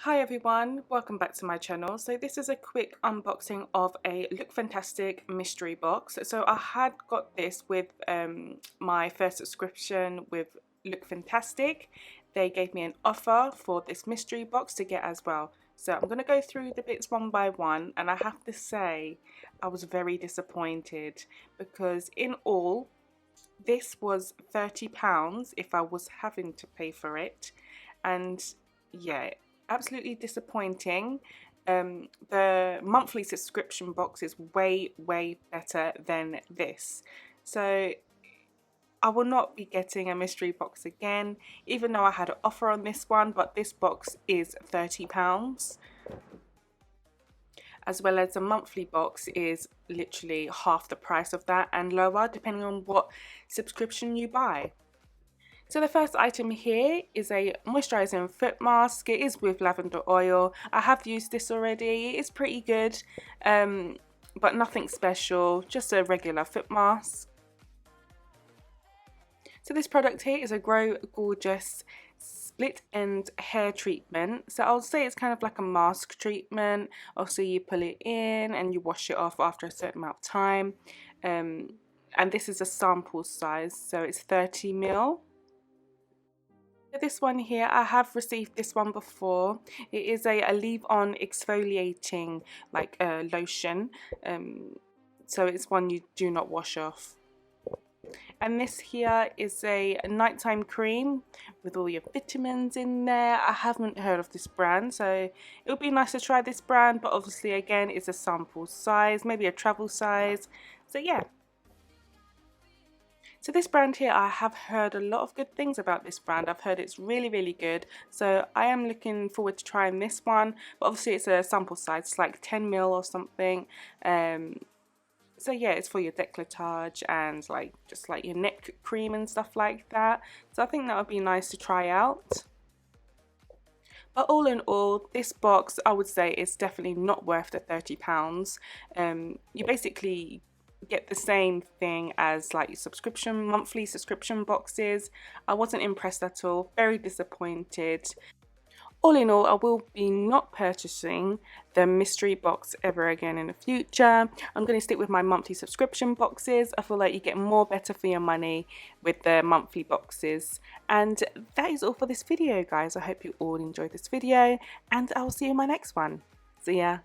Hi everyone, welcome back to my channel. So this is a quick unboxing of a Lookfantastic mystery box. So I had got this with my first subscription with Lookfantastic. They gave me an offer for this mystery box to get as well. So I'm going to go through the bits one by one, and I have to say I was very disappointed because in all this was £30 if I was having to pay for it, and yeah, absolutely disappointing. The monthly subscription box is way better than this, so I will not be getting a mystery box again, even though I had an offer on this one. But this box is £30, as well as a monthly box is literally half the price of that and lower depending on what subscription you buy. So the first item here is a moisturising foot mask. It is with lavender oil. I have used this already. It's pretty good, but nothing special, just a regular foot mask. So this product here is a Grow Gorgeous split end hair treatment. So I'll say it's kind of like a mask treatment. Also, you pull it in and you wash it off after a certain amount of time. And this is a sample size, so it's 30 ml. This one here, I have received this one before. It is a leave-on exfoliating lotion, so it's one you do not wash off. And this here is a nighttime cream with all your vitamins in there. I haven't heard of this brand, so it would be nice to try this brand, but obviously again it's a sample size, maybe a travel size, so yeah. So this brand here, I have heard a lot of good things about this brand. I've heard it's really good, so I am looking forward to trying this one, but obviously it's a sample size. It's like 10 ml or something. So yeah, it's for your décolletage and just like your neck cream and stuff like that, so I think that would be nice to try out. But all in all, this box I would say is definitely not worth the £30. You basically get the same thing as like your monthly subscription boxes. I wasn't impressed at all, very disappointed. All in all, I will be not purchasing the mystery box ever again in the future. I'm going to stick with my monthly subscription boxes. I feel like you get more better for your money with the monthly boxes. And that is all for this video, guys. I hope you all enjoyed this video, and I will see you in my next one. See ya.